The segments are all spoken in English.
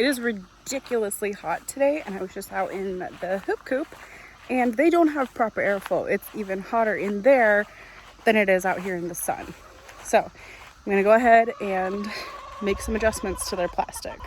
It is ridiculously hot today, and I was just out in the coop, and they don't have proper airflow. It's even hotter in there than it is out here in the sun. So I'm gonna go ahead and make some adjustments to their plastic.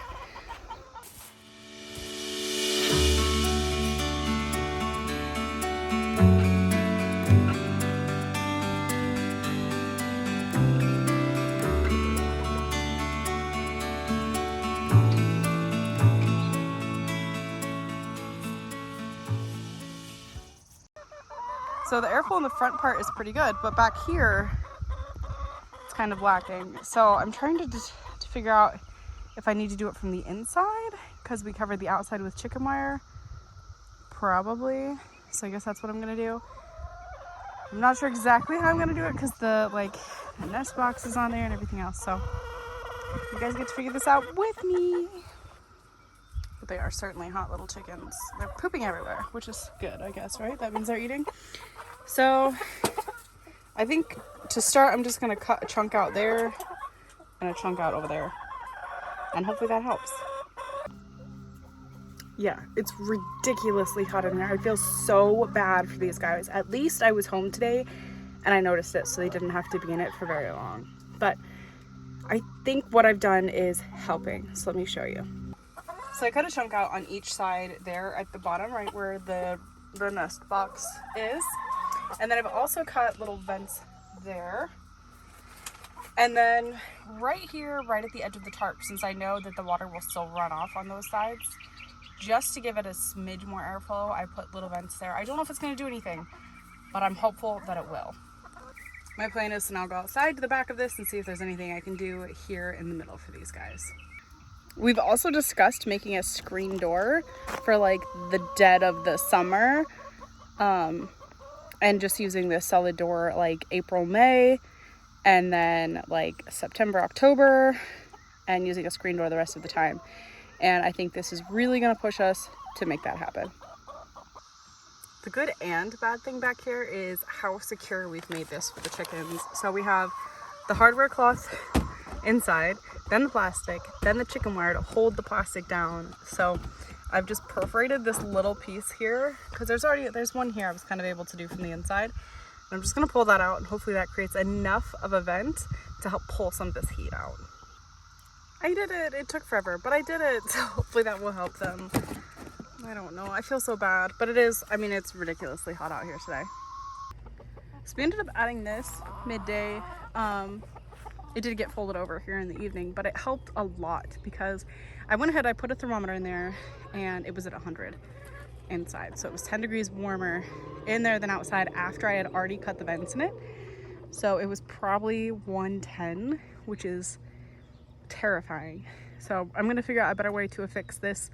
So the airflow in the front part is pretty good, but back here, it's kind of lacking. So I'm trying to figure out if I need to do it from the inside, because we covered the outside with chicken wire. Probably. So I guess that's what I'm gonna do. I'm not sure exactly how I'm gonna do it, because the nest box is on there and everything else. So you guys get to figure this out with me. But they are certainly hot little chickens. They're pooping everywhere, which is good, I guess, right? That means they're eating. So I think to start, I'm just gonna cut a chunk out there and a chunk out over there. And hopefully that helps. Yeah, it's ridiculously hot in there. I feel so bad for these guys. At least I was home today and I noticed it, so they didn't have to be in it for very long. But I think what I've done is helping. So let me show you. So I cut a chunk out on each side there at the bottom, right where the nest box is. And then I've also cut little vents there. And then right here, right at the edge of the tarp, since I know that the water will still run off on those sides, just to give it a smidge more airflow, I put little vents there. I don't know if it's going to do anything, but I'm hopeful that it will. My plan is to now go outside to the back of this and see if there's anything I can do here in the middle for these guys. We've also discussed making a screen door for the dead of the summer, and just using this solid door April, May, and then September, October, and using a screen door the rest of the time. And I think this is really gonna push us to make that happen. The good and bad thing back here is how secure we've made this for the chickens. So we have the hardware cloth inside, then the plastic, then the chicken wire to hold the plastic down. So I've just perforated this little piece here, because there's one here I was kind of able to do from the inside. And I'm just gonna pull that out, and hopefully that creates enough of a vent to help pull some of this heat out. I did it. It took forever, but I did it. So hopefully that will help them. I don't know. I feel so bad, but it's ridiculously hot out here today. So we ended up adding this midday. It did get folded over here in the evening, but it helped a lot because I went ahead, I put a thermometer in there, and it was at 100 inside. So it was 10 degrees warmer in there than outside after I had already cut the vents in it. So it was probably 110, which is terrifying. So I'm gonna figure out a better way to affix this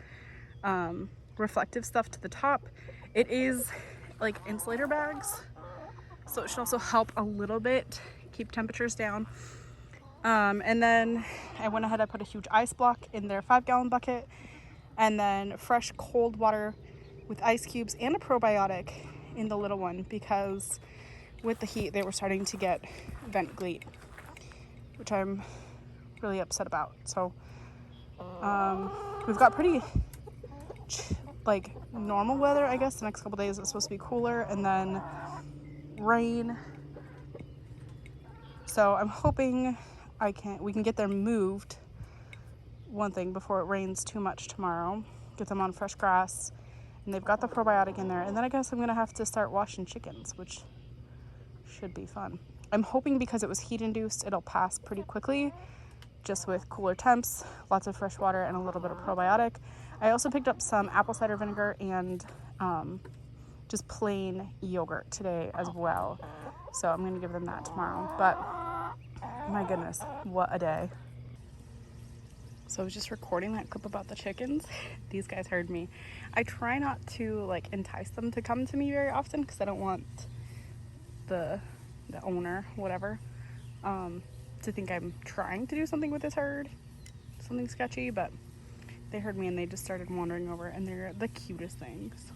reflective stuff to the top. It is insulator bags, so it should also help a little bit keep temperatures down. And then I went ahead, I put a huge ice block in their 5-gallon bucket, and then fresh cold water with ice cubes and a probiotic in the little one, because with the heat they were starting to get vent bleed, which I'm really upset about. So we've got pretty normal weather, I guess. The next couple days it's supposed to be cooler, and then rain. So I'm hoping we can get them moved, one thing, before it rains too much tomorrow. Get them on fresh grass, and they've got the probiotic in there. And then I guess I'm gonna have to start washing chickens, which should be fun. I'm hoping because it was heat induced, it'll pass pretty quickly, just with cooler temps, lots of fresh water, and a little bit of probiotic. I also picked up some apple cider vinegar and just plain yogurt today as well. So I'm gonna give them that tomorrow. But my goodness, what a day. So I was just recording that clip about the chickens. These guys heard me. I try not to entice them to come to me very often, because I don't want the owner, whatever, to think I'm trying to do something with this herd, something sketchy. But they heard me and they just started wandering over, and they're the cutest things.